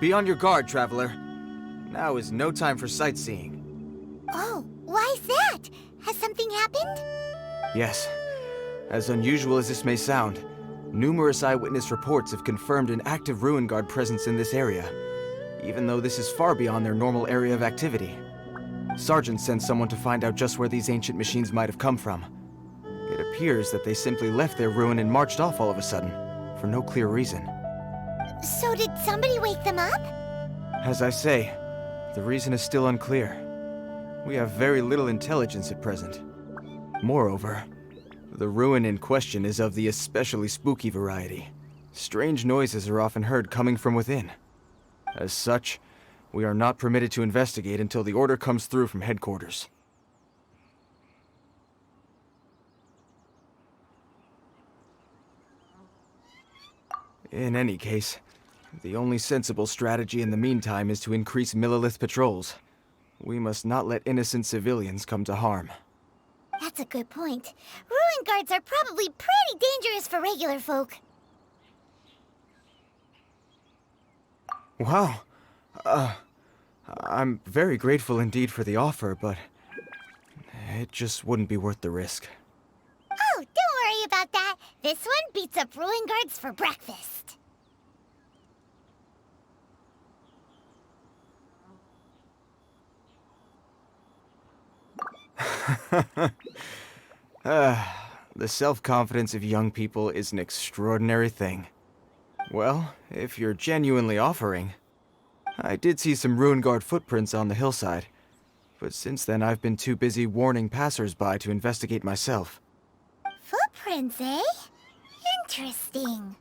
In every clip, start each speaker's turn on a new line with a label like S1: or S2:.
S1: Be on your guard, traveler. Now is no time for sightseeing.
S2: Oh, why's that? Has something happened?
S1: Yes. As unusual as this may sound, numerous eyewitness reports have confirmed an active Ruin Guard presence in this area, even though this is far beyond their normal area of activity. Sergeant sent someone to find out just where these ancient machines might have come from. It appears that they simply left their ruin and marched off all of a sudden, for no clear reason.
S2: So did somebody wake them up?
S1: As I say, the reason is still unclear. We have very little intelligence at present. Moreover, the ruin in question is of the especially spooky variety. Strange noises are often heard coming from within. As such, we are not permitted to investigate until the order comes through from headquarters. In any case, the only sensible strategy in the meantime is to increase Millilith patrols. We must not let innocent civilians come to harm.
S2: That's a good point. Ruin guards are probably pretty dangerous for regular folk.
S1: Wow. I'm very grateful indeed for the offer, but it just wouldn't be worth the risk.
S2: Oh, don't worry about that. This one beats up ruin guards for breakfast.
S1: The self-confidence of young people is an extraordinary thing. Well, if you're genuinely offering... I did see some Ruin Guard footprints on the hillside, but since then I've been too busy warning passers-by to investigate myself.
S2: Footprints, eh? Interesting.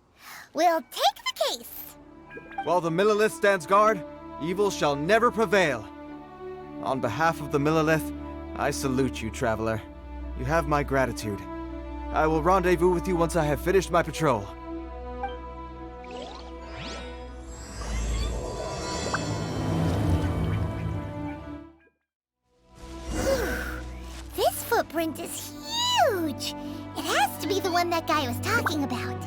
S2: We'll take the case.
S1: While the Millilith stands guard, evil shall never prevail. On behalf of the Millilith, I salute you, traveler. You have my gratitude. I will rendezvous with you once I have finished my patrol.
S2: This footprint is huge. It has to be the one that guy was talking about.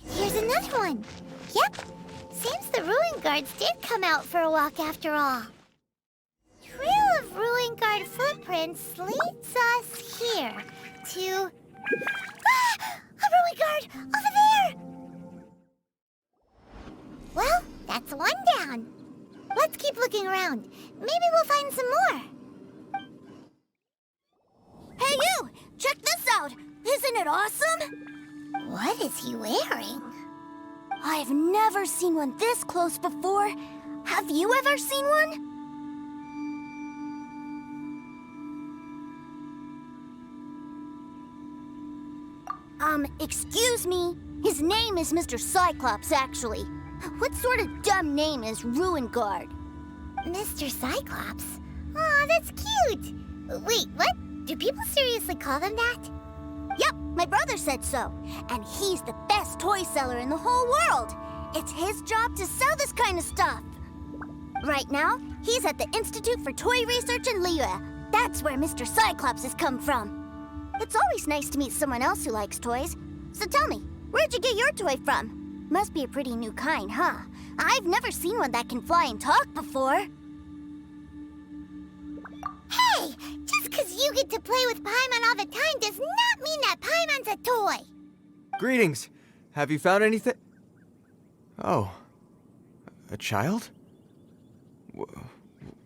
S2: Here's another one. Yep. Seems the Ruin Guards did come out for a walk after all. Trail of Ruin Guard footprints leads us here to... Ah! A Ruin Guard! Over there! Well, that's one down. Let's keep looking around. Maybe we'll find some more.
S3: Hey you! Check this out! Isn't it awesome?
S2: What is he wearing?
S3: I've never seen one this close before. Have you ever seen one? Excuse me. His name is Mr. Cyclops, actually. What sort of dumb name is Ruin Guard?
S2: Mr. Cyclops? Aw, that's cute. Wait, what? Do people seriously call them that?
S3: Yep, my brother said so. And he's the best toy seller in the whole world. It's his job to sell this kind of stuff. Right now, he's at the Institute for Toy Research in Liyue. That's where Mr. Cyclops has come from. It's always nice to meet someone else who likes toys. So tell me, where'd you get your toy from? Must be a pretty new kind, huh? I've never seen one that can fly and talk before.
S2: Hey! Just because you get to play with Paimon all the time does not mean that Paimon's a toy!
S1: Greetings! Have you found anything? Oh. A child?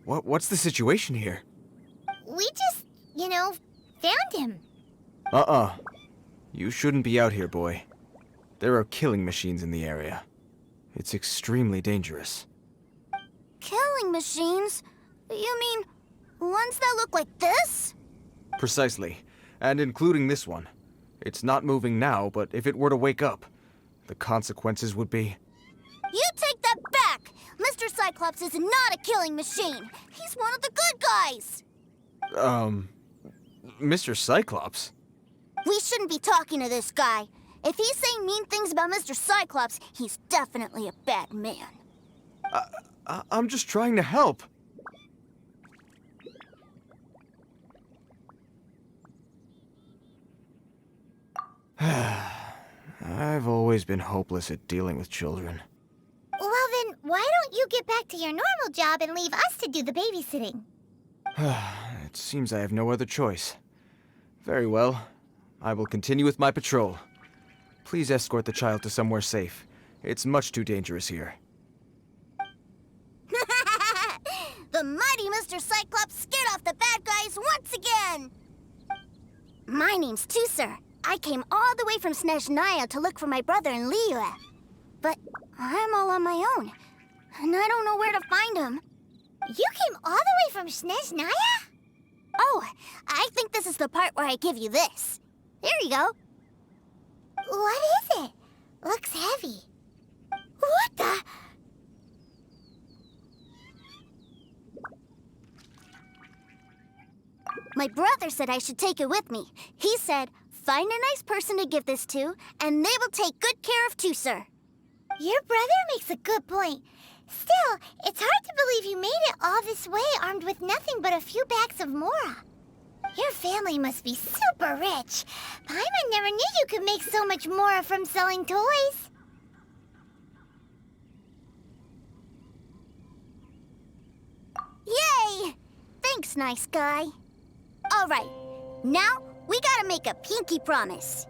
S1: What's the situation here?
S2: We just, found him.
S1: You shouldn't be out here, boy. There are killing machines in the area. It's extremely dangerous.
S3: Killing machines? You mean ones that look like this?
S1: Precisely. And including this one. It's not moving now, but if it were to wake up, the consequences would be...
S3: You take that back! Mr. Cyclops is not a killing machine. He's one of the good guys.
S1: Mr. Cyclops?
S3: We shouldn't be talking to this guy. If he's saying mean things about Mr. Cyclops, he's definitely a bad man.
S1: I'm just trying to help. I've always been hopeless at dealing with children.
S2: Why don't you get back to your normal job and leave us to do the babysitting?
S1: It seems I have no other choice. Very well. I will continue with my patrol. Please escort the child to somewhere safe. It's much too dangerous here.
S3: The mighty Mr. Cyclops scared off the bad guys once again! My name's Teucer. I came all the way from Snezhnaya to look for my brother in Liyue. But I'm all on my own, and I don't know where to find him.
S2: You came all the way from Snezhnaya?
S3: Oh, I think this is the part where I give you this. Here you go.
S2: What is it? Looks heavy. What the?
S3: My brother said I should take it with me. He said, find a nice person to give this to, and they will take good care of Teucer.
S2: Your brother makes a good point. Still, it's hard to believe you made it all this way armed with nothing but a few bags of Mora. Your family must be super rich. Paimon never knew you could make so much Mora from selling toys.
S3: Yay! Thanks, nice guy. All right, now we gotta make a pinky promise.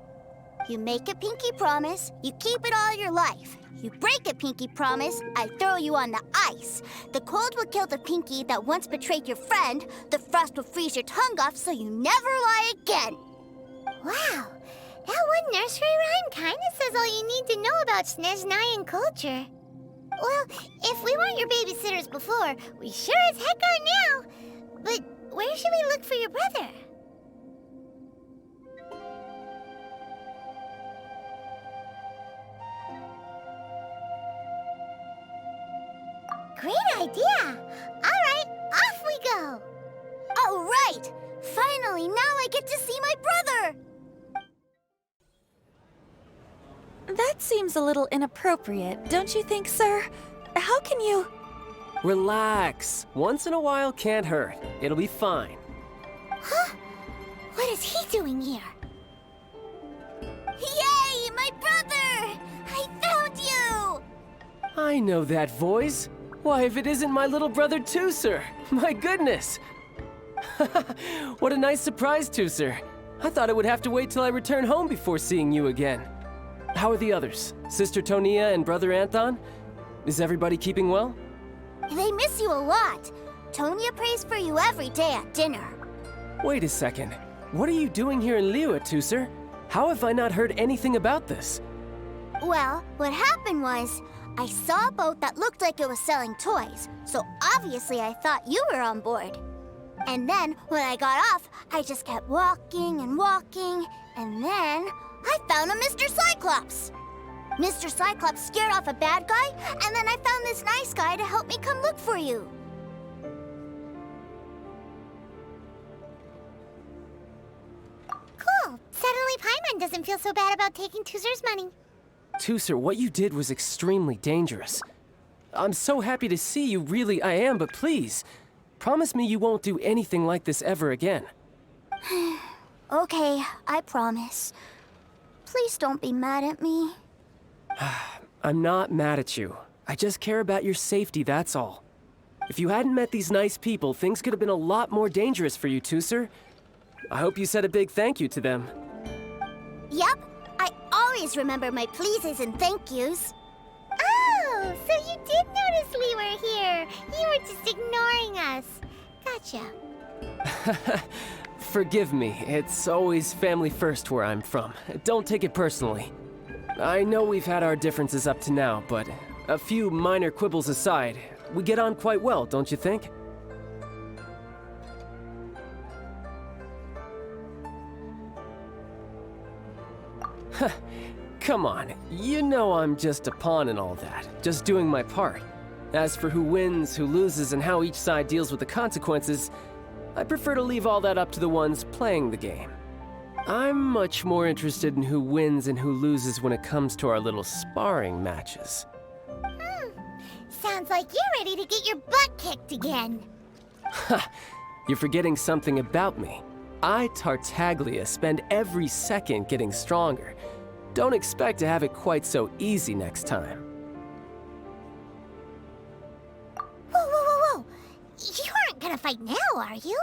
S3: You make a pinky promise, you keep it all your life. You break a pinky promise, I throw you on the ice. The cold will kill the pinky that once betrayed your friend. The frost will freeze your tongue off so you never lie again.
S2: Wow, that one nursery rhyme kinda says all you need to know about Snezhnayan culture. Well, if we weren't your babysitters before, we sure as heck are now. But where should we look for your brother? Great idea! All right, off we go!
S3: All right! Finally, now I get to see my brother!
S4: That seems a little inappropriate, don't you think, sir? How can you...
S5: Relax. Once in a while can't hurt. It'll be fine.
S2: Huh? What is he doing here?
S3: Yay, my brother! I found you!
S5: I know that voice. Why, if it isn't my little brother Teucer! My goodness! What a nice surprise, Teucer. I thought I would have to wait till I return home before seeing you again. How are the others? Sister Tonia and Brother Anthon? Is everybody keeping well?
S3: They miss you a lot. Tonia prays for you every day at dinner.
S5: Wait a second. What are you doing here in Liyue, Teucer? How have I not heard anything about this?
S3: Well, what happened was, I saw a boat that looked like it was selling toys, so obviously I thought you were on board. And then, when I got off, I just kept walking and walking, and then I found a Mr. Cyclops. Mr. Cyclops scared off a bad guy, and then I found this nice guy to help me come look for you.
S2: Cool. Suddenly Paimon doesn't feel so bad about taking Teucer's money.
S5: Teucer, what you did was extremely dangerous. I'm so happy to see you, really I am, but please, promise me you won't do anything like this ever again.
S3: Okay, I promise. Please don't be mad at me.
S5: I'm not mad at you. I just care about your safety, that's all. If you hadn't met these nice people, things could have been a lot more dangerous for you, Teucer. I hope you said a big thank you to them.
S3: Yep, I always remember my pleases and thank yous.
S2: Oh, so you did notice we were here. You were just ignoring us. Gotcha.
S5: Forgive me, it's always family first where I'm from. Don't take it personally. I know we've had our differences up to now, but a few minor quibbles aside, we get on quite well, don't you think? Come on, you know I'm just a pawn and all that, just doing my part. As for who wins, who loses, and how each side deals with the consequences, I prefer to leave all that up to the ones playing the game. I'm much more interested in who wins and who loses when it comes to our little sparring matches.
S2: Sounds like you're ready to get your butt kicked again.
S5: Ha! You're forgetting something about me. I, Tartaglia, spend every second getting stronger. Don't expect to have it quite so easy next time.
S2: You aren't gonna fight now, are you?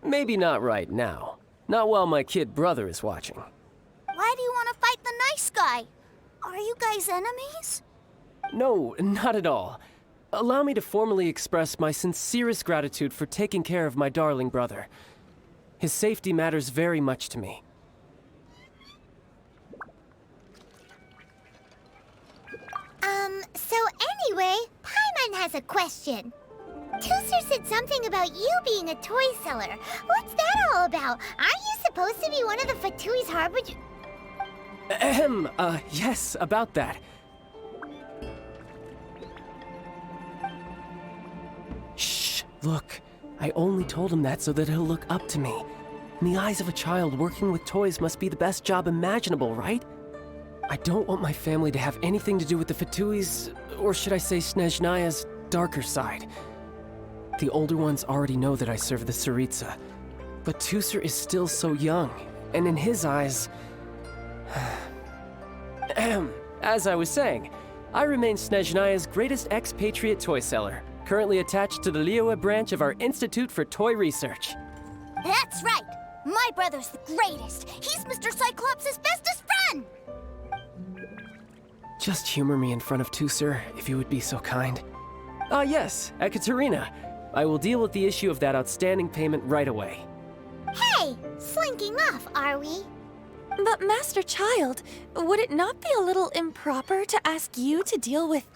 S5: Maybe not right now. Not while my kid brother is watching.
S3: Why do you want to fight the nice guy? Are you guys enemies?
S5: No, not at all. Allow me to formally express my sincerest gratitude for taking care of my darling brother. His safety matters very much to me.
S2: So anyway, Paimon has a question. Teucer said something about you being a toy seller. What's that all about? Aren't you supposed to be one of the Fatui's harbinger?
S5: Ahem, yes, about that. Shh, look. I only told him that so that he'll look up to me. In the eyes of a child, working with toys must be the best job imaginable, right? I don't want my family to have anything to do with the Fatui's, or should I say Snezhnaya's, darker side. The older ones already know that I serve the Tsaritsa, but Teucer is still so young, and in his eyes... As I was saying, I remain Snezhnaya's greatest expatriate toy seller, currently attached to the Liyue branch of our Institute for Toy Research.
S3: That's right! My brother's the greatest! He's Mr. Cyclops' bestest friend!
S5: Just humor me in front of Teucer, if you would be so kind. Ah yes, Ekaterina. I will deal with the issue of that outstanding payment right away.
S2: Hey, slinking off, are we?
S4: But Master Childe, would it not be a little improper to ask you to deal with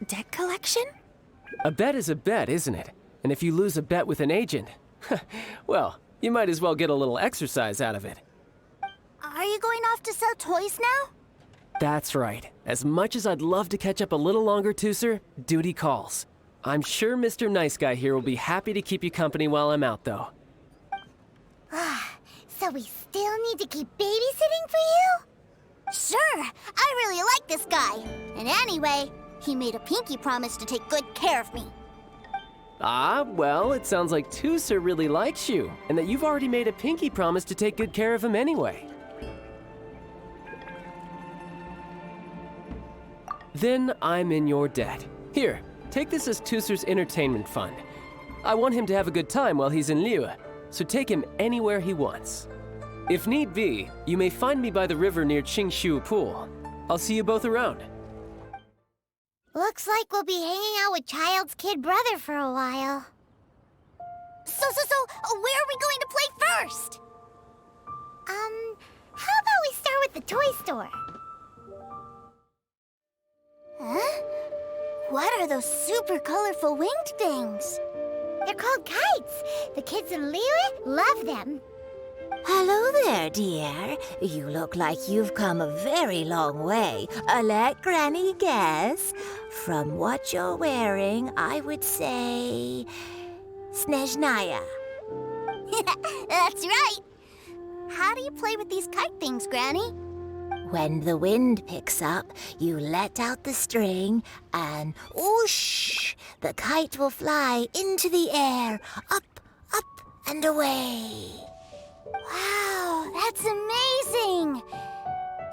S4: debt collection?
S5: A bet is a bet, isn't it? And if you lose a bet with an agent, well, you might as well get a little exercise out of it.
S3: Are you going off to sell toys now?
S5: That's right. As much as I'd love to catch up a little longer, Teucer, duty calls. I'm sure Mr. Nice Guy here will be happy to keep you company while I'm out, though.
S2: So we still need to keep babysitting for you?
S3: Sure, I really like this guy. And anyway, he made a pinky promise to take good care of me.
S5: Ah, well, it sounds like Teucer really likes you, and that you've already made a pinky promise to take good care of him anyway. Then I'm in your debt. Here, take this as Teucer's entertainment fund. I want him to have a good time while he's in Liyue, so take him anywhere he wants. If need be, you may find me by the river near Qingshu Pool. I'll see you both around.
S2: Looks like we'll be hanging out with Childe's kid brother for a while.
S3: So, where are we going to play first?
S2: How about we start with the toy store?
S3: Huh? What are those super colorful winged things?
S2: They're called kites. The kids in Liyue love them.
S6: Hello there, dear. You look like you've come a very long way. Let Granny guess. From what you're wearing, I would say... Snezhnaya.
S3: That's right. How do you play with these kite things, Granny?
S6: When the wind picks up, you let out the string and whoosh! The kite will fly into the air, up, and away.
S3: Wow, that's amazing!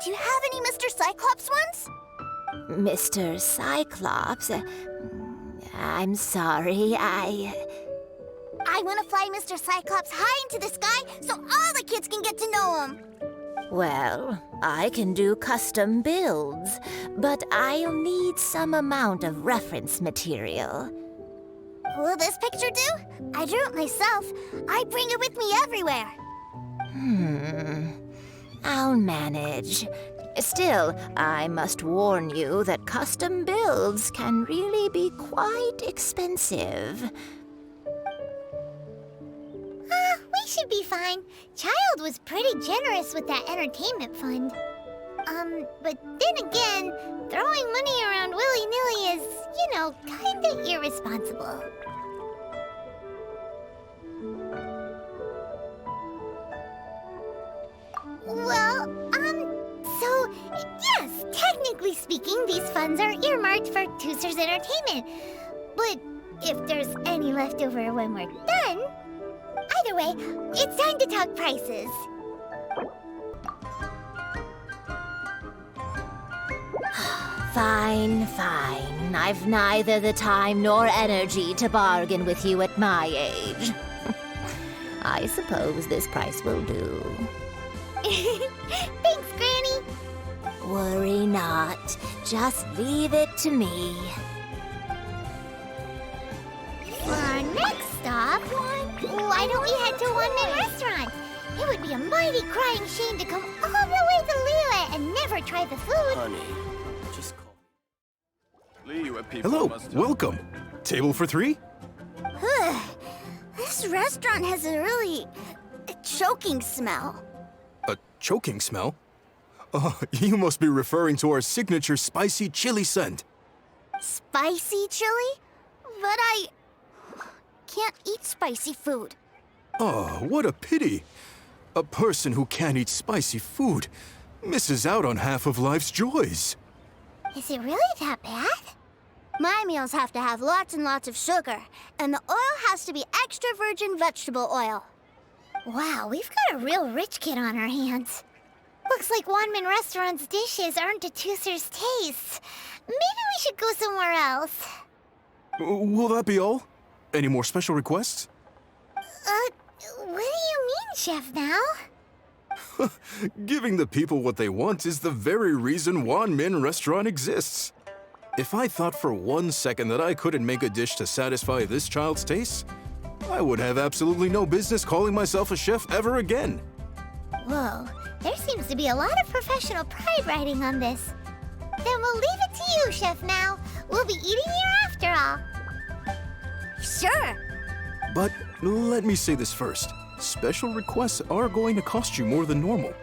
S3: Do you have any Mr. Cyclops ones?
S6: Mr. Cyclops? I'm sorry, I
S3: want to fly Mr. Cyclops high into the sky so all the kids can get to know him.
S6: Well, I can do custom builds, but I'll need some amount of reference material.
S3: Will this picture do? I drew it myself. I bring it with me everywhere.
S6: I'll manage. Still, I must warn you that custom builds can really be quite expensive.
S2: We should be fine. Childe was pretty generous with that entertainment fund. But then again, throwing money around willy-nilly is, kinda irresponsible. Well, so, yes, technically speaking, these funds are earmarked for Teucer's entertainment. But if there's any left over when we're done... Either way, it's time to talk prices.
S6: Fine, fine. I've neither the time nor energy to bargain with you at my age. I suppose this price will do.
S2: Thanks, Granny.
S6: Worry not. Just leave it to me.
S2: For our next stop, why don't we head to One Man Restaurant? It would be a mighty crying shame to come all the way to Liyue and never try the food.
S5: Honey, just call.
S7: Liyue people
S8: Hello,
S7: must-
S8: welcome. Table for 3?
S3: This restaurant has a really choking smell.
S8: A choking smell? Oh, you must be referring to our signature spicy chili scent.
S3: Spicy chili? But I can't eat spicy food.
S8: Oh, what a pity. A person who can't eat spicy food misses out on half of life's joys.
S2: Is it really that bad?
S3: My meals have to have lots and lots of sugar, and the oil has to be extra virgin vegetable oil.
S2: Wow, we've got a real rich kid on our hands. Looks like Wanman Restaurant's dishes aren't to Teucer's taste. Maybe we should go somewhere else.
S8: Will that be all? Any more special requests?
S2: What do you mean, Chef Now?
S8: Giving the people what they want is the very reason Wan Min Restaurant exists. If I thought for 1 second that I couldn't make a dish to satisfy this child's taste, I would have absolutely no business calling myself a chef ever again.
S2: Whoa, there seems to be a lot of professional pride riding on this. Then we'll leave it to you, Chef Now. We'll be eating here after all.
S3: Sure.
S8: But let me say this first. Special requests are going to cost you more than normal.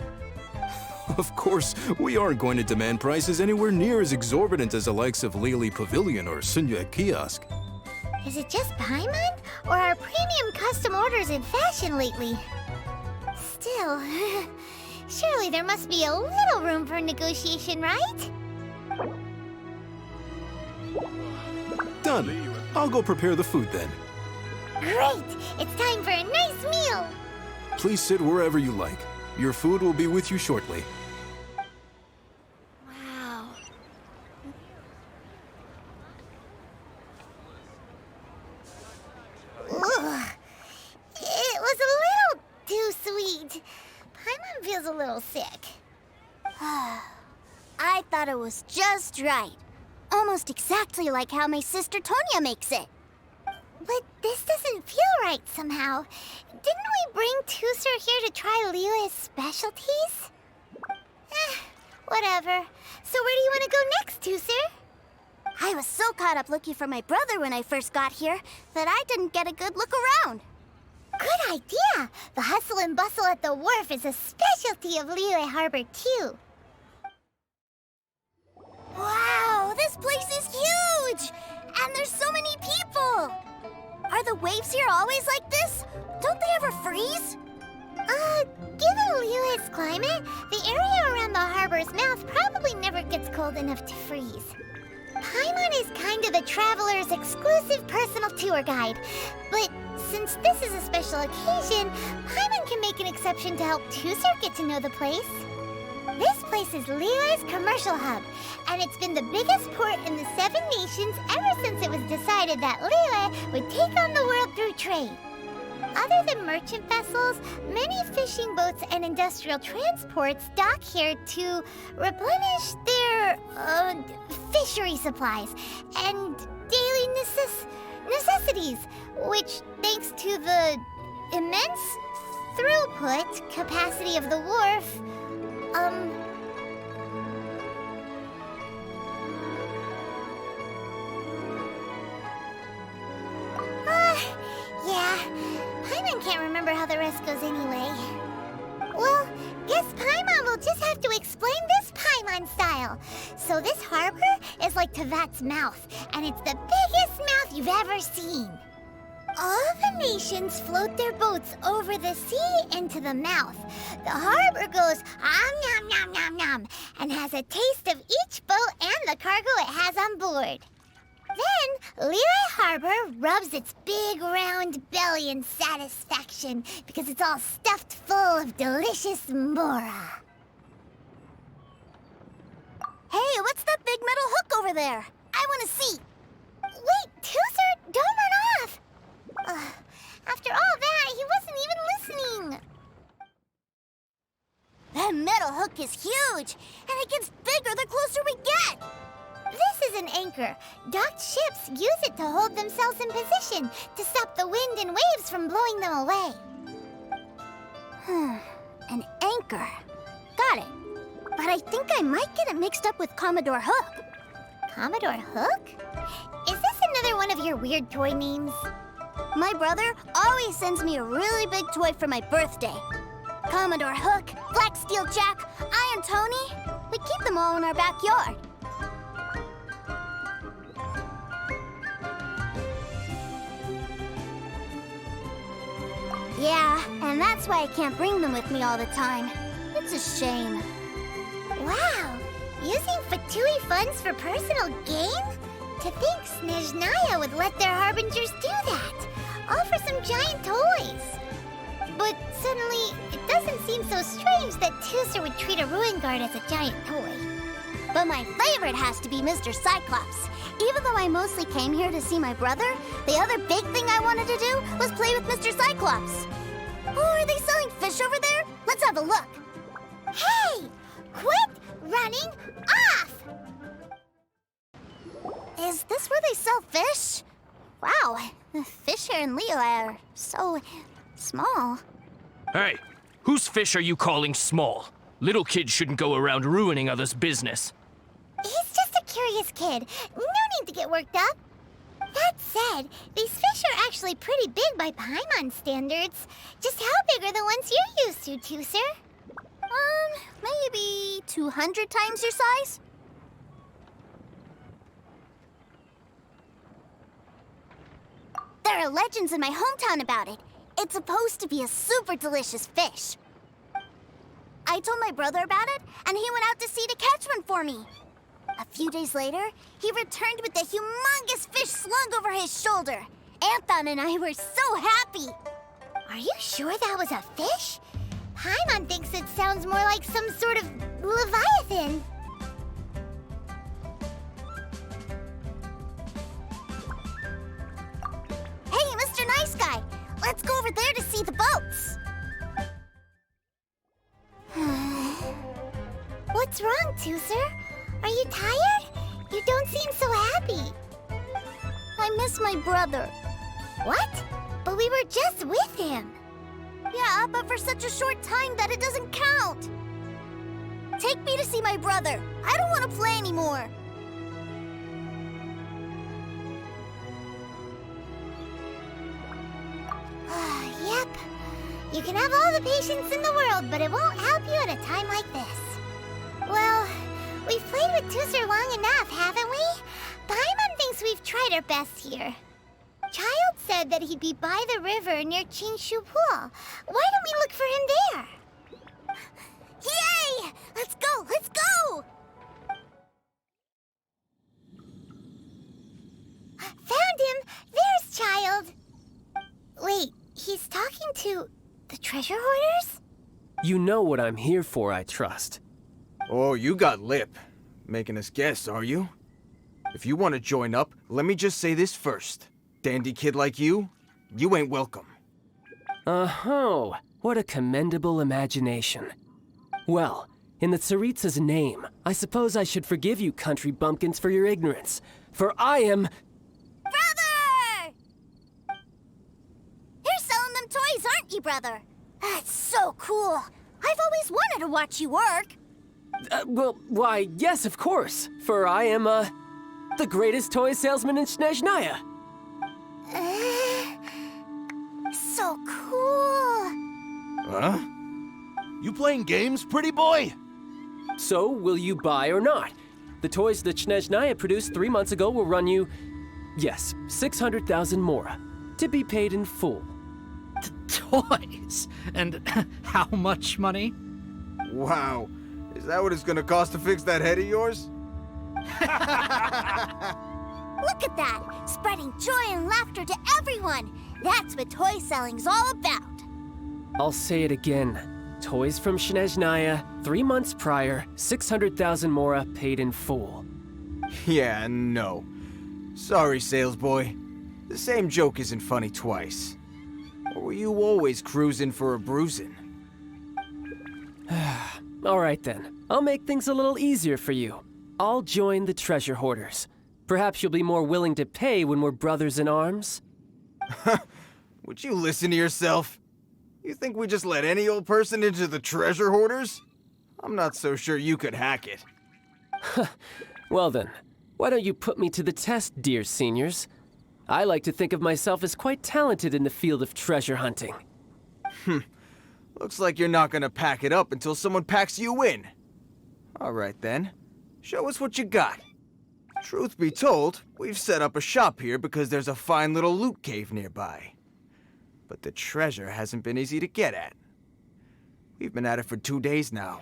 S8: Of course, we aren't going to demand prices anywhere near as exorbitant as the likes of Lily Pavilion or Sunya Kiosk.
S2: Is it just Paimon, or are premium custom orders in fashion lately? Still, surely there must be a little room for negotiation, right?
S8: Done. I'll go prepare the food then.
S2: Great! It's time for a nice meal!
S8: Please sit wherever you like. Your food will be with you shortly.
S4: Wow.
S2: Ugh. It was a little too sweet. Paimon feels a little sick.
S3: I thought it was just right. Almost exactly like how my sister Tonya makes it.
S2: But this doesn't feel right somehow. Didn't we bring Teucer here to try Liyue's specialties? Whatever. So where do you want to go next, Teucer?
S3: I was so caught up looking for my brother when I first got here that I didn't get a good look around.
S2: Good idea! The hustle and bustle at the wharf is a specialty of Liyue Harbor, too.
S3: Wow, this place is huge! And there's so many people! Are the waves here always like this? Don't they ever freeze?
S2: Given Liyue's climate, the area around the harbor's mouth probably never gets cold enough to freeze. Paimon is kind of the traveler's exclusive personal tour guide, but since this is a special occasion, Paimon can make an exception to help Teucer get to know the place. This place is Liyue's commercial hub, and it's been the biggest port in the 7 nations ever since it was decided that Liyue would take on the world through trade. Other than merchant vessels, many fishing boats and industrial transports dock here to replenish their fishery supplies and daily necessities, which, thanks to the immense throughput capacity of the wharf, yeah, Paimon can't remember how the rest goes anyway. Well, guess Paimon will just have to explain this Paimon style. So this harbor is like Tevat's mouth, and it's the biggest mouth you've ever seen. All the nations float their boats over the sea into the mouth. The harbor goes nom nom nom nom and has a taste of each boat and the cargo it has on board. Then, Liyue Harbor rubs its big round belly in satisfaction because it's all stuffed full of delicious mora.
S3: Hey, what's that big metal hook over there? I want to see.
S2: Wait, Teucer, don't run off! After all that, he wasn't even listening.
S3: That metal hook is huge, and it gets bigger the closer we get.
S2: This is an anchor. Docked ships use it to hold themselves in position to stop the wind and waves from blowing them away.
S3: An anchor. Got it. But I think I might get it mixed up with Commodore Hook.
S2: Commodore Hook? Is this another one of your weird toy names?
S3: My brother always sends me a really big toy for my birthday. Commodore Hook, Black Steel Jack, Iron Tony. We keep them all in our backyard. Yeah, and that's why I can't bring them with me all the time. It's a shame.
S2: Wow! Using Fatui funds for personal gain? To think Snezhnaya would let their harbingers do that! All for some giant toys! But suddenly, it doesn't seem so strange that Teucer would treat a ruin guard as a giant toy.
S3: But my favorite has to be Mr. Cyclops. Even though I mostly came here to see my brother, the other big thing I wanted to do was play with Mr. Cyclops. Oh, are they selling fish over there? Let's have a look.
S2: Hey! Quit running off!
S3: Is this where they sell fish? Wow, the fish here in Liyue are so small.
S9: Hey, whose fish are you calling small? Little kids shouldn't go around ruining others' business.
S2: He's just a curious kid. No need to get worked up. That said, these fish are actually pretty big by Paimon standards. Just how big are the ones you're used to, Teucer?
S3: Maybe 200 times your size? There are legends in my hometown about it. It's supposed to be a super delicious fish. I told my brother about it, and he went out to sea to catch one for me. A few days later, he returned with a humongous fish slung over his shoulder. Anton and I were so happy.
S2: Are you sure that was a fish? Paimon thinks it sounds more like some sort of leviathan.
S3: Hey, Mr. Nice Guy, let's go over there to see the boats.
S2: What's wrong, Teucer? Are you tired? You don't seem so happy.
S3: I miss my brother.
S2: What? But we were just with him.
S3: Yeah, but for such a short time that it doesn't count. Take me to see my brother. I don't want to play anymore.
S2: Yep. You can have all the patience in the world, but it won't help you at a time like this. Well, we've played with Teucer long enough, haven't we? Paimon thinks we've tried our best here. Childe said that he'd be by the river near Qingshu Pool. Why don't we look for him there?
S3: Yay! Let's go! Let's go!
S2: Found him! There's Childe! Wait, he's talking to the treasure hoarders?
S5: You know what I'm here for, I trust.
S1: Oh, you got lip. Making us guess, are you? If you want to join up, let me just say this first. Dandy kid like you ain't welcome.
S5: Oh, what a commendable imagination. Well, in the Tsaritsa's name, I suppose I should forgive you country bumpkins for your ignorance, for I am...
S3: Brother! You're selling them toys, aren't you, brother? That's so cool. I've always wanted to watch you work.
S5: Well, why, yes, of course, for I am, the greatest toy salesman in Snezhnaya.
S3: So cool.
S7: Huh? You playing games, pretty boy?
S5: So, will you buy or not? The toys that Snezhnaya produced 3 months ago will run you, yes, 600,000 mora, to be paid in full.
S10: Toys? And how much money?
S1: Wow. Is that what it's gonna cost to fix that head of yours?
S3: Look at that! Spreading joy and laughter to everyone! That's what toy selling's all about!
S5: I'll say it again. Toys from Snezhnaya, 3 months prior, 600,000 mora paid in full.
S1: Yeah, no. Sorry, sales boy. The same joke isn't funny twice. Or were you always cruising for a bruising?
S5: Alright then, I'll make things a little easier for you. I'll join the treasure hoarders. Perhaps you'll be more willing to pay when we're brothers in arms?
S1: Would you listen to yourself? You think we just let any old person into the treasure hoarders? I'm not so sure you could hack it.
S5: Well then, why don't you put me to the test, dear seniors? I like to think of myself as quite talented in the field of treasure hunting.
S1: Looks like you're not gonna pack it up until someone packs you in. Alright then, show us what you got. Truth be told, we've set up a shop here because there's a fine little loot cave nearby. But the treasure hasn't been easy to get at. We've been at it for 2 days now.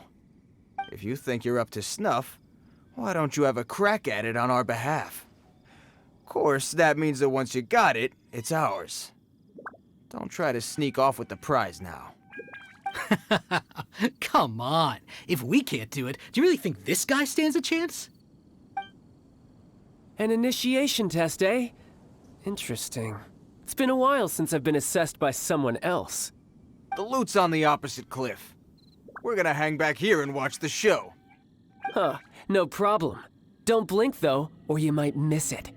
S1: If you think you're up to snuff, why don't you have a crack at it on our behalf? Of course, that means that once you got it, it's ours. Don't try to sneak off with the prize now.
S10: Come on. If we can't do it, do you really think this guy stands a chance?
S5: An initiation test, eh? Interesting. It's been a while since I've been assessed by someone else.
S1: The loot's on the opposite cliff. We're gonna hang back here and watch the show.
S5: Huh, no problem. Don't blink though, or you might miss it.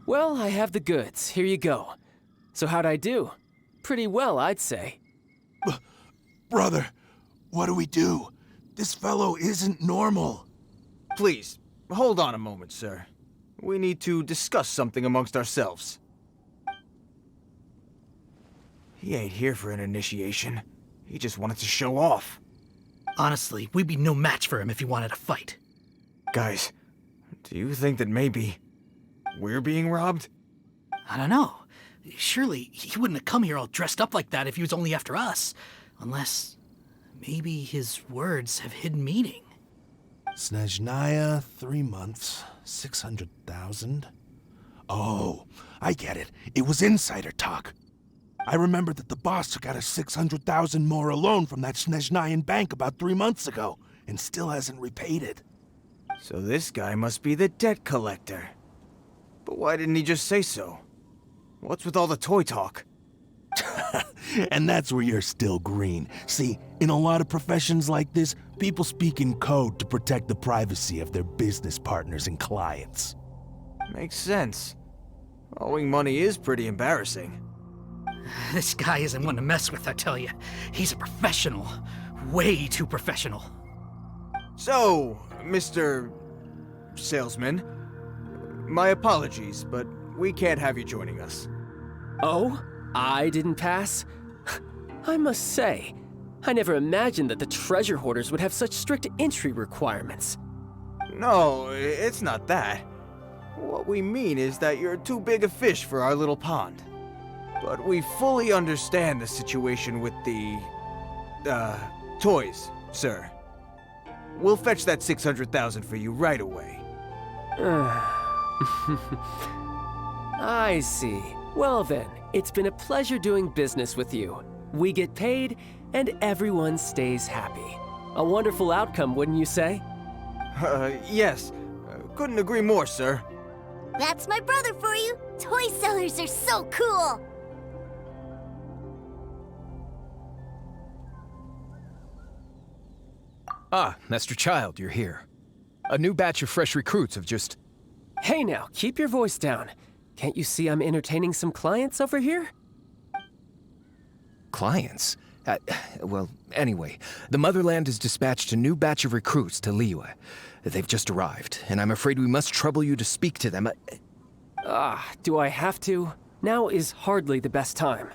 S5: Well, I have the goods. Here you go. So how'd I do? Pretty well, I'd say.
S7: Brother, what do we do? This fellow isn't normal.
S1: Please, hold on a moment, sir. We need to discuss something amongst ourselves. He ain't here for an initiation. He just wanted to show off.
S10: Honestly, we'd be no match for him if he wanted to fight.
S1: Guys, do you think that maybe we're being robbed?
S10: I don't know. Surely he wouldn't have come here all dressed up like that if he was only after us. Unless maybe his words have hidden meaning.
S7: Snezhnaya, 3 months, 600,000. Oh, I get it. It was insider talk. I remember that the boss took out a 600,000 more loan from that Snezhnayan bank about 3 months ago, and still hasn't repaid it.
S1: So this guy must be the debt collector. But why didn't he just say so? What's with all the toy talk?
S7: And that's where you're still green. See, in a lot of professions like this, people speak in code to protect the privacy of their business partners and clients.
S1: Makes sense. Owing money is pretty embarrassing.
S10: This guy isn't one to mess with, I tell you. He's a professional. Way too professional.
S1: So, Mr. Salesman, my apologies, but we can't have you joining us.
S5: Oh? I didn't pass? I must say, I never imagined that the treasure hoarders would have such strict entry requirements.
S1: No, it's not that. What we mean is that you're too big a fish for our little pond. But we fully understand the situation with the, toys, sir. We'll fetch that 600,000 for you right away.
S5: I see. Well then, it's been a pleasure doing business with you. We get paid, and everyone stays happy. A wonderful outcome, wouldn't you say?
S1: Yes. Couldn't agree more, sir.
S3: That's my brother for you. Toy sellers are so cool.
S11: Ah, Master Childe, you're here. A new batch of fresh recruits have just...
S5: Hey now, keep your voice down. Can't you see I'm entertaining some clients over here?
S11: Clients? Well, anyway, the Motherland has dispatched a new batch of recruits to Liyue. They've just arrived, and I'm afraid we must trouble you to speak to them.
S5: Do I have to? Now is hardly the best time.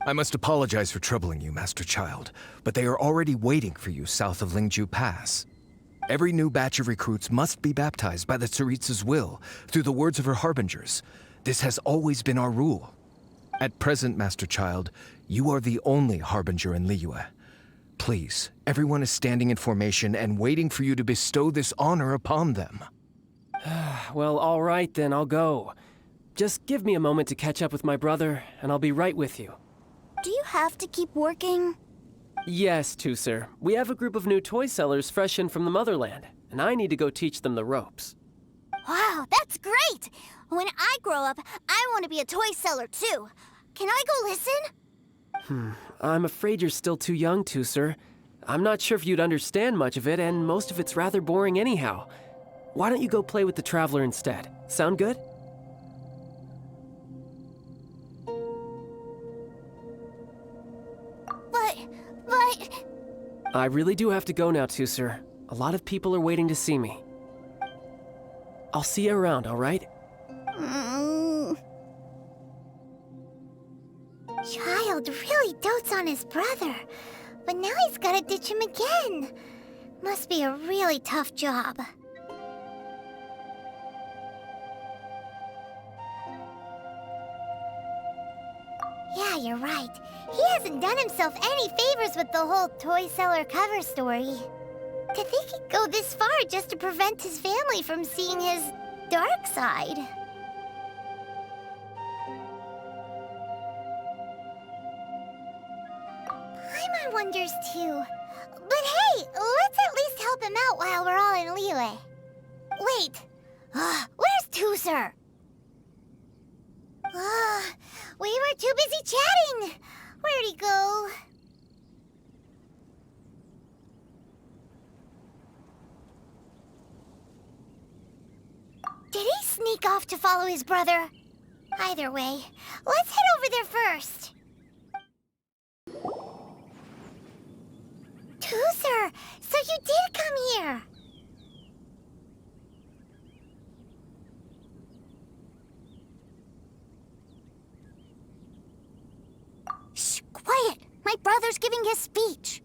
S11: I must apologize for troubling you, Master Childe, but they are already waiting for you south of Lingju Pass. Every new batch of recruits must be baptized by the Tsaritsa's will, through the words of her harbingers. This has always been our rule. At present, Master Childe, you are the only harbinger in Liyue. Please, everyone is standing in formation and waiting for you to bestow this honor upon them.
S5: Well, all right then, I'll go. Just give me a moment to catch up with my brother, and I'll be right with you.
S3: Do you have to keep working?
S5: Yes, Teucer. We have a group of new toy sellers fresh in from the motherland, and I need to go teach them the ropes.
S3: Wow, that's great! When I grow up, I want to be a toy seller too. Can I go listen?
S5: I'm afraid you're still too young, Teucer. I'm not sure if you'd understand much of it, and most of it's rather boring anyhow. Why don't you go play with the Traveler instead? Sound good?
S3: But...
S5: I really do have to go now, Teucer. A lot of people are waiting to see me. I'll see you around, all right?
S2: Childe really dotes on his brother, but now he's gotta ditch him again. Must be a really tough job. Yeah, you're right. He hasn't done himself any favors with the whole toy seller cover story. To think he'd go this far just to prevent his family from seeing his dark side. Paimon wonders too. But hey, let's at least help him out while we're all in Liyue. Wait, where's Teucer? We were too busy chatting. Where'd he go? Did he sneak off to follow his brother? Either way, let's head over there first. Teucer, so you did come here.
S3: Shh, quiet! My brother's giving his speech.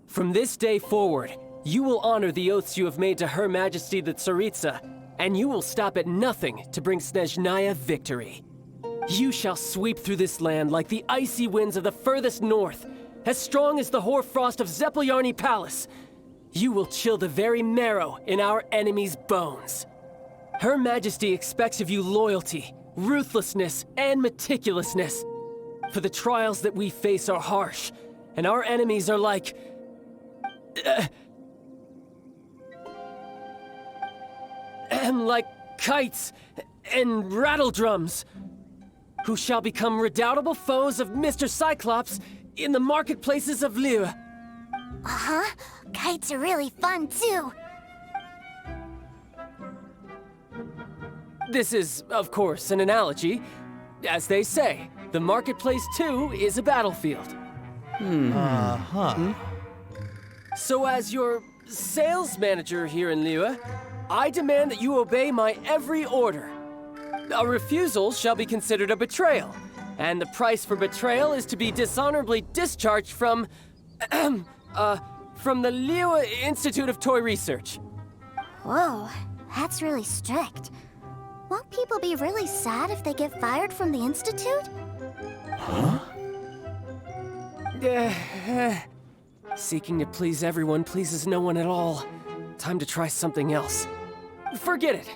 S5: From this day forward, you will honor the oaths you have made to Her Majesty the Tsaritsa, and you will stop at nothing to bring Snezhnaya victory. You shall sweep through this land like the icy winds of the furthest north, as strong as the hoarfrost of Zepelyarny Palace. You will chill the very marrow in our enemies' bones. Her Majesty expects of you loyalty, ruthlessness, and meticulousness. For the trials that we face are harsh, and our enemies are like... like kites and rattledrums, who shall become redoubtable foes of Mr. Cyclops in the marketplaces of Liyue.
S3: Uh-huh. Kites are really fun, too.
S5: This is, of course, an analogy. As they say, the marketplace, too, is a battlefield. So as your sales manager here in Liyue, I demand that you obey my every order. A refusal shall be considered a betrayal, and the price for betrayal is to be dishonorably discharged from the Liyue Institute of Toy Research.
S3: Whoa, that's really strict. Won't people be really sad if they get fired from the Institute?
S5: Seeking to please everyone pleases no one at all. Time to try something else. Forget it.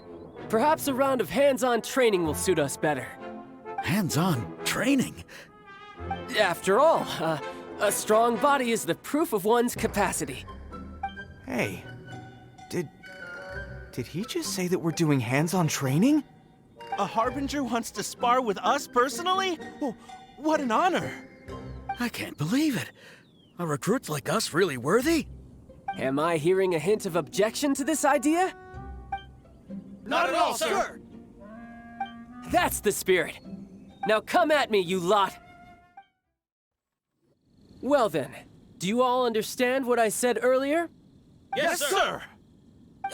S5: Perhaps a round of hands-on training will suit us better.
S10: Hands-on training?
S5: After all, a strong body is the proof of one's capacity.
S1: Hey, did he just say that we're doing hands-on training?
S12: A Harbinger wants to spar with us personally? Oh, what an honor!
S10: I can't believe it. Are recruits like us really worthy?
S5: Am I hearing a hint of objection to this idea?
S12: Not at all, sir!
S5: That's the spirit. Now come at me, you lot! Well then, do you all understand what I said earlier?
S12: Yes, sir!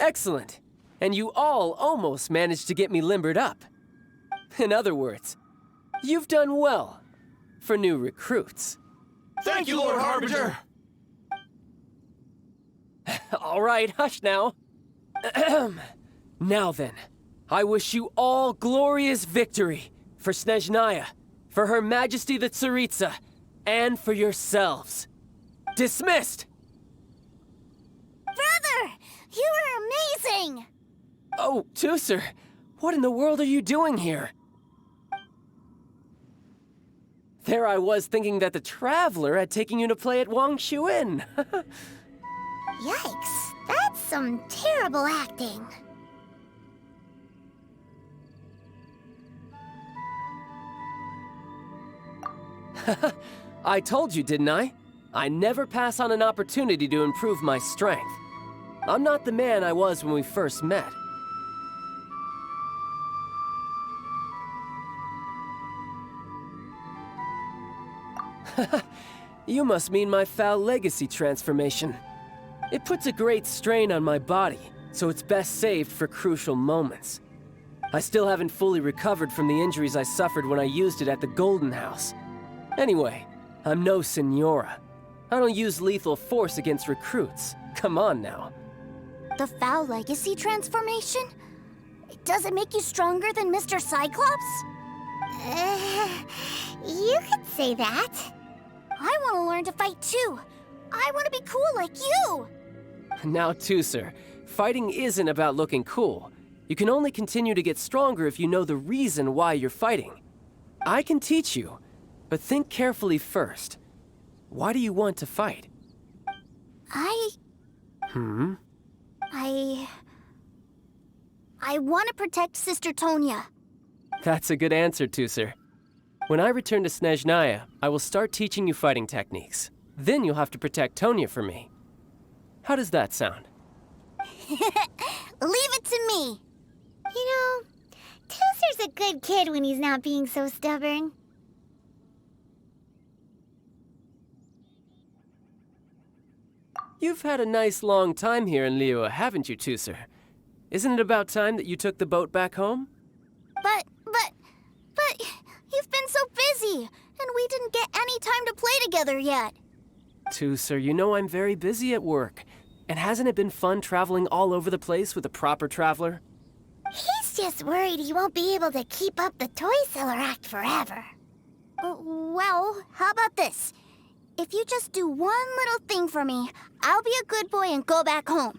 S5: Excellent. And you all almost managed to get me limbered up. In other words, you've done well for new recruits.
S12: Thank you, Lord Harbinger!
S5: All right, hush now. Now then, I wish you all glorious victory for Snezhnaya For Her Majesty the Tsaritsa, and for yourselves. Dismissed!
S3: Brother! You are amazing!
S5: Oh, Teucer, what in the world are you doing here? There I was thinking that the Traveler had taken you to play at Wang Xuan.
S2: Yikes, that's some terrible acting.
S5: I told you, didn't I? I never pass on an opportunity to improve my strength. I'm not the man I was when we first met. You must mean my foul legacy transformation. It puts a great strain on my body, so it's best saved for crucial moments. I still haven't fully recovered from the injuries I suffered when I used it at the Golden House. Anyway, I'm no Senora. I don't use lethal force against recruits. Come on now.
S3: The foul legacy transformation? Does it make you stronger than Mr. Cyclops?
S2: You could say that.
S3: I want to learn to fight too. I want to be cool like you.
S5: Now, Teucer, fighting isn't about looking cool. You can only continue to get stronger if you know the reason why you're fighting. I can teach you, but think carefully first. Why do you want to fight?
S3: I want to protect Sister Tonya.
S5: That's a good answer, Teucer. When I return to Snezhnaya, I will start teaching you fighting techniques. Then you'll have to protect Tonya for me. How does that sound?
S3: Leave it to me.
S2: You know, Teucer's a good kid when he's not being so stubborn.
S5: You've had a nice long time here in Liyue, haven't you, Teucer? Isn't it about time that you took the boat back home?
S3: But, you've been so busy, and we didn't get any time to play together yet.
S5: Teucer, you know I'm very busy at work. And hasn't it been fun traveling all over the place with a proper traveler?
S2: He's just worried he won't be able to keep up the toy seller act forever.
S3: Well, how about this? If you just do one little thing for me, I'll be a good boy and go back home.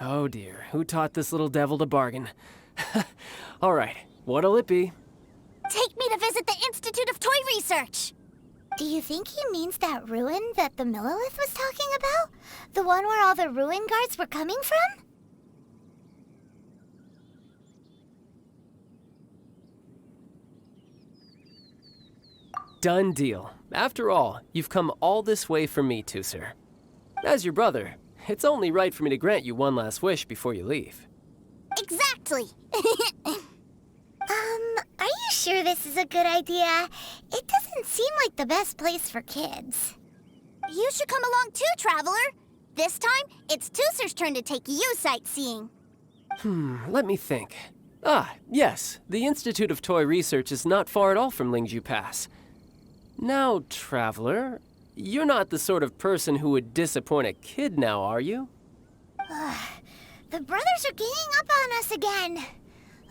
S5: Oh dear, who taught this little devil to bargain? All right, what'll it be?
S3: Take me to visit the Institute of Toy Research.
S2: Do you think he means that ruin that the Millilith was talking about? The one where all the ruin guards were coming from?
S5: Done deal. After all, you've come all this way for me, Teucer. As your brother, it's only right for me to grant you one last wish before you leave.
S3: Exactly.
S2: Are you sure this is a good idea? It doesn't seem like the best place for kids.
S3: You should come along too, Traveler. This time, it's Teucer's turn to take you sightseeing.
S5: Let me think. Ah, yes, the Institute of Toy Research is not far at all from Lingju Pass. Now, Traveler, you're not the sort of person who would disappoint a kid now, are you?
S2: The brothers are ganging up on us again.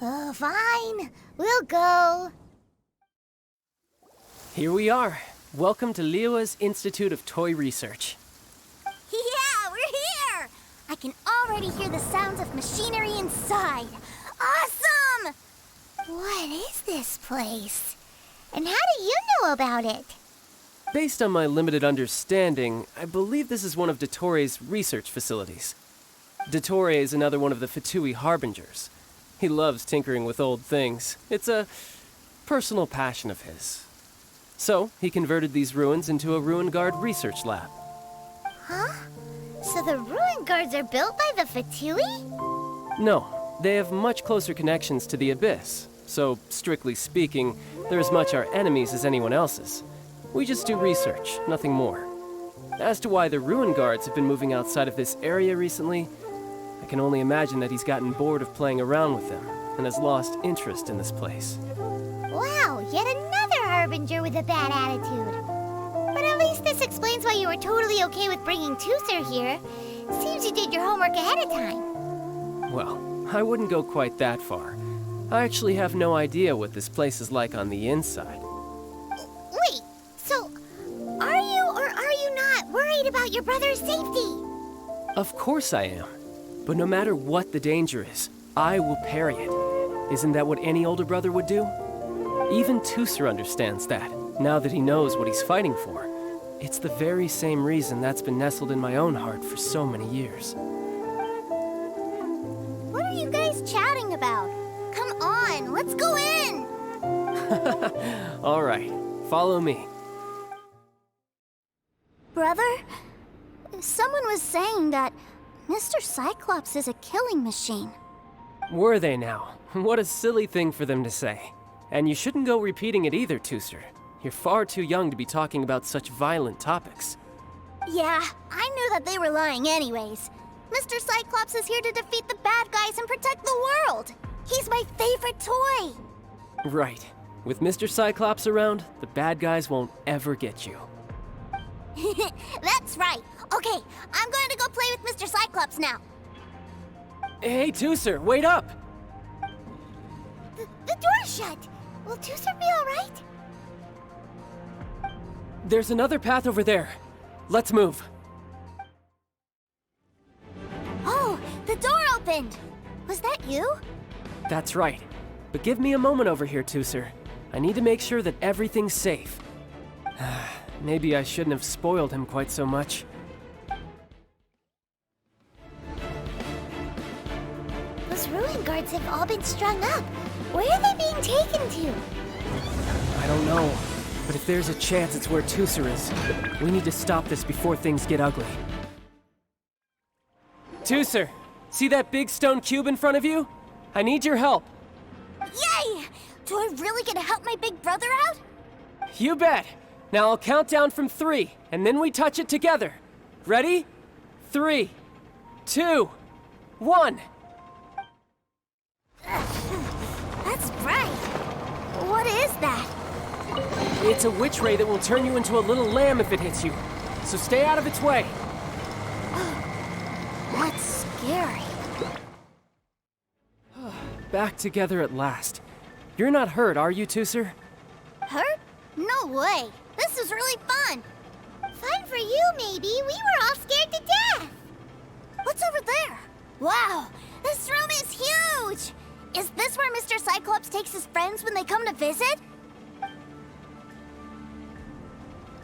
S2: Oh, fine. We'll go.
S5: Here we are. Welcome to Liyue's Institute of Toy Research.
S3: Yeah, we're here! I can already hear the sounds of machinery inside. Awesome!
S2: What is this place? And how do you know about it?
S5: Based on my limited understanding, I believe this is one of Dottore research facilities. Dottore is another one of the Fatui Harbingers. He loves tinkering with old things. It's a personal passion of his. So, he converted these ruins into a Ruin Guard research lab.
S2: Huh? So the ruin guards are built by the Fatui?
S5: No, they have much closer connections to the Abyss. So, strictly speaking, they're as much our enemies as anyone else's. We just do research, nothing more. As to why the Ruin Guards have been moving outside of this area recently, I can only imagine that he's gotten bored of playing around with them and has lost interest in this place.
S2: Wow, yet another Harbinger with a bad attitude. But at least this explains why you were totally okay with bringing Teucer here. Seems you did your homework ahead of time.
S5: Well, I wouldn't go quite that far. I actually have no idea what this place is like on the inside.
S2: worried about your brother's safety.
S5: Of course I am. But no matter what the danger is, I will parry it. Isn't that what any older brother would do? Even Teucer understands that, now that he knows what he's fighting for. It's the very same reason that's been nestled in my own heart for so many years.
S3: What are you guys chatting about? Come on, let's go in!
S5: All right, follow me.
S3: Brother, someone was saying that Mr. Cyclops is a killing machine.
S5: Were they now? What a silly thing for them to say. And you shouldn't go repeating it either, Teucer. You're far too young to be talking about such violent topics.
S3: Yeah, I knew that they were lying anyways. Mr. Cyclops is here to defeat the bad guys and protect the world. He's my favorite toy.
S5: Right. With Mr. Cyclops around, the bad guys won't ever get you.
S3: That's right. Okay, I'm going to go play with Mr. Cyclops now.
S5: Hey, Teucer, wait up!
S2: The door's shut. Will Teucer be all right?
S5: There's another path over there. Let's move.
S3: Oh, the door opened. Was that you?
S5: That's right. But give me a moment over here, Teucer. I need to make sure that everything's safe. Maybe I shouldn't have spoiled him quite so much.
S2: Those ruin guards have all been strung up. Where are they being taken to?
S5: I don't know. But if there's a chance it's where Teucer is, we need to stop this before things get ugly. Teucer, see that big stone cube in front of you? I need your help.
S3: Yay! Do I really get to help my big brother out?
S5: You bet. Now I'll count down from 3, and then we touch it together. Ready? 3, 2, 1.
S3: That's right. What is that?
S5: It's a witch ray that will turn you into a little lamb if it hits you. So stay out of its way.
S3: That's scary.
S5: Back together at last. You're not hurt, are you, Teucer?
S3: Hurt? No way. This is really fun.
S2: Fun for you, maybe. We were all scared to death.
S3: What's over there? Wow, this room is huge. Is this where Mr. Cyclops takes his friends when they come to visit?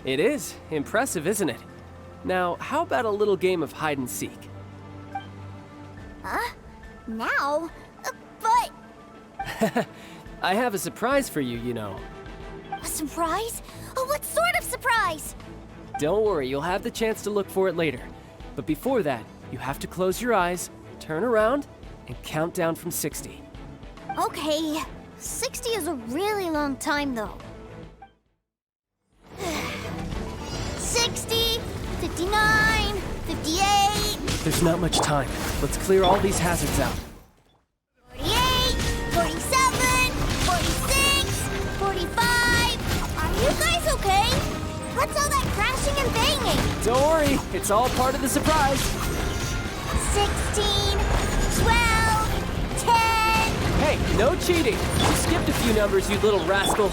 S5: It is. Impressive, isn't it? Now, how about a little game of hide and seek?
S3: Huh? Now? But...
S5: I have a surprise for you, you know.
S3: A surprise? Oh, what sort of surprise?
S5: Don't worry, you'll have the chance to look for it later. But before that, you have to close your eyes, turn around, and count down from 60.
S3: Okay, 60 is a really long time, though. 60, 59, 58...
S5: There's not much time. Let's clear all these hazards out.
S3: 48, 47, 46, 45... Are you guys okay? What's all that crashing and banging?
S5: Don't worry, it's all part of the surprise.
S3: 16, 12, 10...
S5: Hey, no cheating. You skipped a few numbers, you little rascal.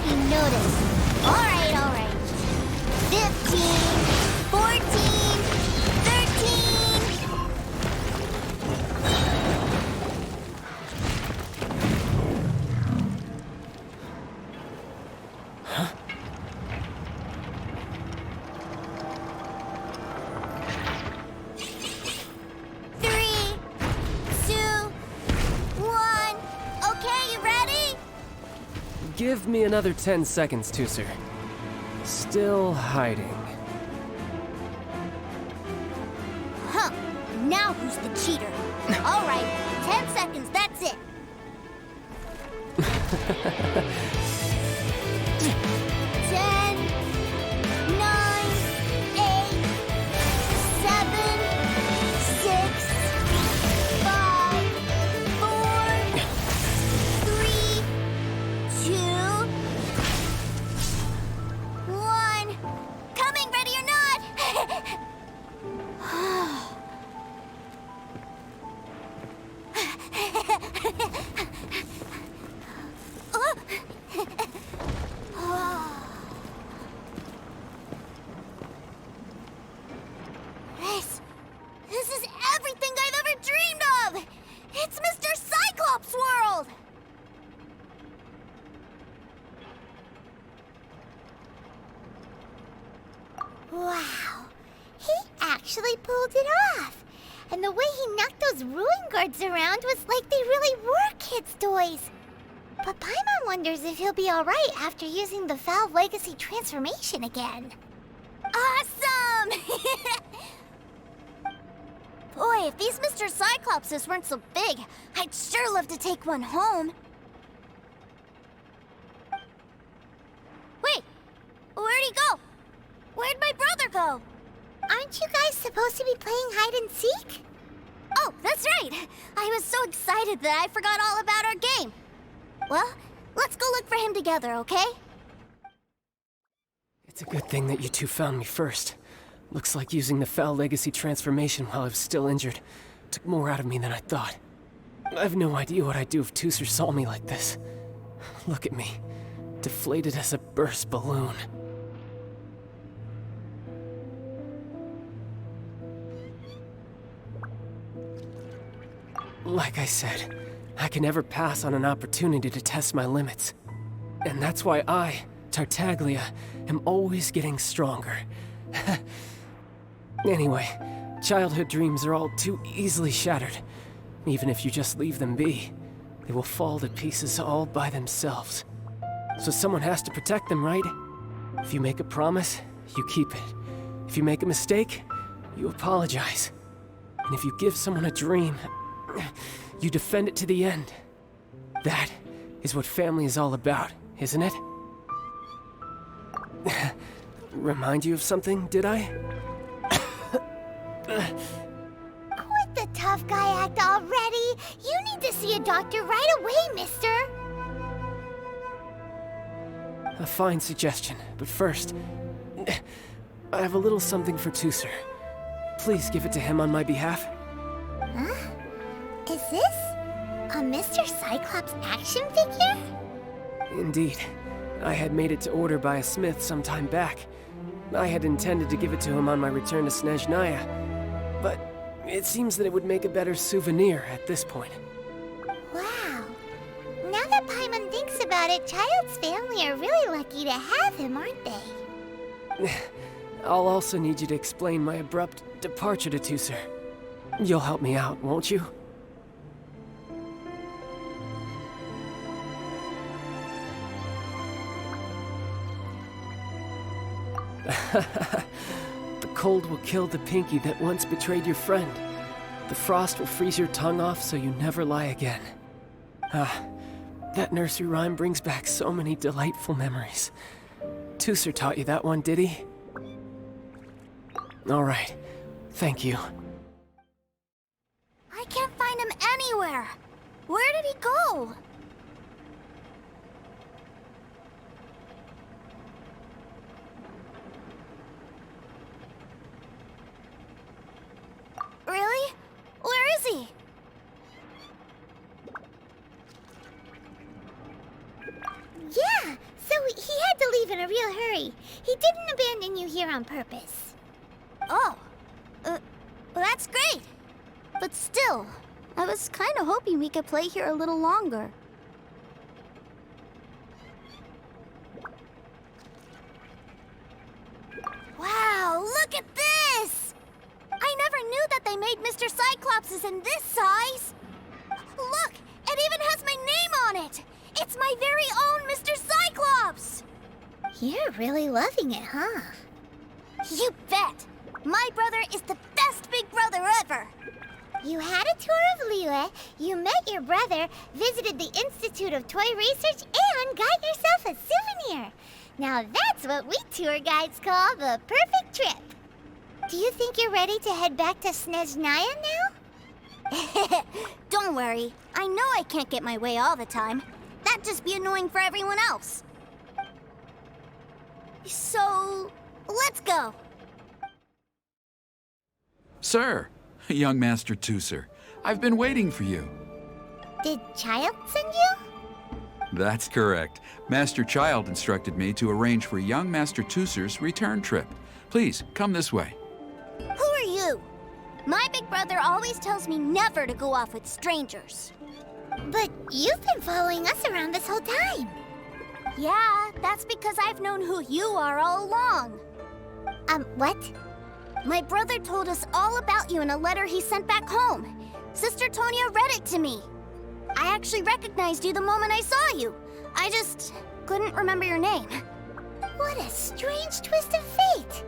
S3: You noticed. All right, all right. 15, 14, 13...
S5: Huh? Give me another 10 seconds, Teucer. Still hiding.
S3: Huh. Now who's the cheater? All right, 10 seconds, that's it. 10, 9, 8, 7, 6, 5, 4, 3, 2, 1. Coming, ready or not?
S2: actually pulled it off. And the way he knocked those ruin guards around was like they really were kids' toys. But Paimon wonders if he'll be alright after using the Valve Legacy transformation again.
S3: Awesome! Boy, if these Mr. Cyclopses weren't so big, I'd sure love to take one home. Wait, where'd he go? Where'd my brother go?
S2: Aren't you guys supposed to be playing hide and seek?
S3: Oh, that's right! I was so excited that I forgot all about our game. Well, let's go look for him together, okay?
S5: It's a good thing that you two found me first. Looks like using the Foul Legacy transformation while I was still injured took more out of me than I thought. I have no idea what I'd do if Teucer saw me like this. Look at me, deflated as a burst balloon. Like I said, I can never pass on an opportunity to test my limits. And that's why I, Tartaglia, am always getting stronger. Anyway, childhood dreams are all too easily shattered. Even if you just leave them be, they will fall to pieces all by themselves. So someone has to protect them, right? If you make a promise, you keep it. If you make a mistake, you apologize. And if you give someone a dream, you defend it to the end. That is what family is all about, isn't it? Remind you of something, did I?
S2: Quit the tough guy act already! You need to see a doctor right away, mister!
S5: A fine suggestion, but first, I have a little something for Teucer. Please give it to him on my behalf.
S2: Huh? Is this a Mr. Cyclops action figure?
S5: Indeed. I had made it to order by a smith some time back. I had intended to give it to him on my return to Snezhnaya, but it seems that it would make a better souvenir at this point.
S2: Wow. Now that Paimon thinks about it, Childe's family are really lucky to have him, aren't they?
S5: I'll also need you to explain my abrupt departure to Teucer. You'll help me out, won't you? The cold will kill the pinky that once betrayed your friend. The frost will freeze your tongue off so you never lie again. Ah, that nursery rhyme brings back so many delightful memories. Teucer taught you that one, did he? All right, thank you.
S3: I can't find him anywhere. Where did he go? Really? Where is he?
S2: Yeah, so he had to leave in a real hurry. He didn't abandon you here on purpose.
S3: Oh, that's great. But still, I was kind of hoping we could play here a little longer. Wow, look at this! I never knew that they made Mr. Cyclopses in this size. Look, it even has my name on it. It's my very own Mr. Cyclops!
S2: You're really loving it, huh?
S3: You bet! My brother is the best big brother ever!
S2: You had a tour of Liyue, you met your brother, visited the Institute of Toy Research, and got yourself a souvenir. Now that's what we tour guides call the perfect trip. Do you think you're ready to head back to Snezhnaya now?
S3: Don't worry. I know I can't get my way all the time. That'd just be annoying for everyone else. So, let's go.
S13: Sir, young Master Teucer, I've been waiting for you.
S2: Did Childe send you?
S13: That's correct. Master Childe instructed me to arrange for young Master Teucer's return trip. Please, come this way.
S3: Who are you? My big brother always tells me never to go off with strangers.
S2: But you've been following us around this whole time.
S3: Yeah, that's because I've known who you are all along.
S2: What?
S3: My brother told us all about you in a letter he sent back home. Sister Tonya read it to me. I actually recognized you the moment I saw you. I just couldn't remember your name.
S2: What a strange twist of fate!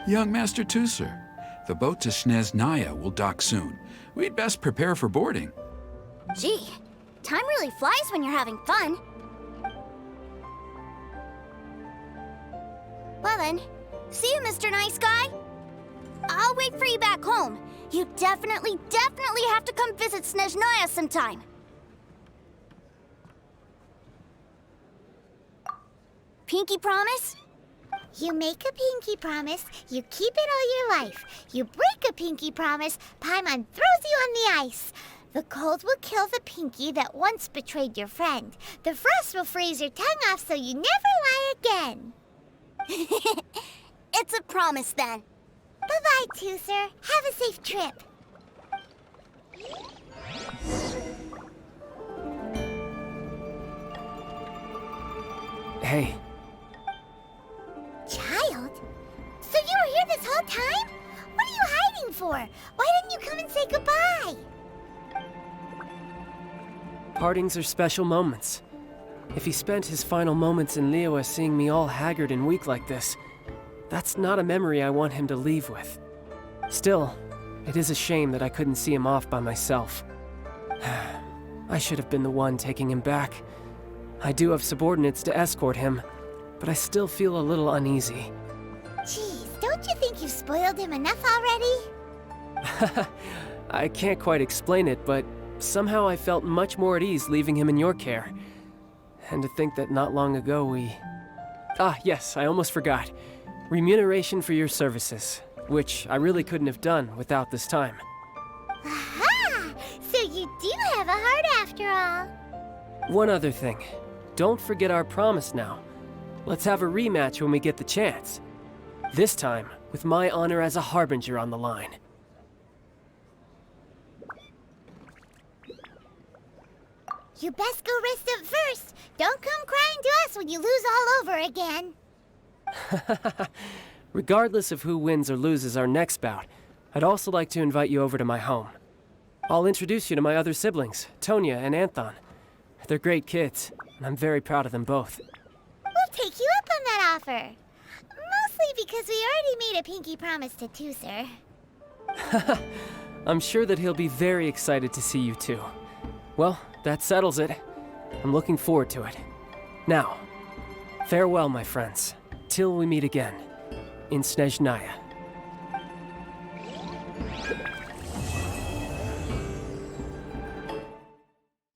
S13: Young Master Teucer, the boat to Snezhnaya will dock soon. We'd best prepare for boarding.
S3: Gee, time really flies when you're having fun. Well then, see you, Mr. Nice Guy. I'll wait for you back home. You definitely have to come visit Snezhnaya sometime. Pinky promise?
S2: You make a pinky promise, you keep it all your life. You break a pinky promise, Paimon throws you on the ice. The cold will kill the pinky that once betrayed your friend. The frost will freeze your tongue off so you never lie again.
S3: It's a promise then.
S2: Bye-bye, Teucer. Have a safe trip.
S5: Hey.
S2: Child? So you were here this whole time? What are you hiding for? Why didn't you come and say goodbye?
S5: Partings are special moments. If he spent his final moments in Liyue seeing me all haggard and weak like this, that's not a memory I want him to leave with. Still, it is a shame that I couldn't see him off by myself. I should have been the one taking him back. I do have subordinates to escort him, but I still feel a little uneasy.
S2: Geez, don't you think you've spoiled him enough already?
S5: I can't quite explain it, but somehow I felt much more at ease leaving him in your care. And to think that not long ago we... Ah, yes, I almost forgot. Remuneration for your services, which I really couldn't have done without this time.
S2: Aha! So you do have a heart after all.
S5: One other thing. Don't forget our promise now. Let's have a rematch when we get the chance. This time, with my honor as a harbinger on the line.
S2: You best go rest up first. Don't come crying to us when you lose all over again.
S5: Regardless of who wins or loses our next bout, I'd also like to invite you over to my home. I'll introduce you to my other siblings, Tonya and Anthon. They're great kids, and I'm very proud of them both.
S2: We'll take you up on that offer. Mostly because we already made a pinky promise to Teucer.
S5: I'm sure that he'll be very excited to see you too. Well, that settles it. I'm looking forward to it. Now, farewell, my friends, till we meet again in Snezhnaya.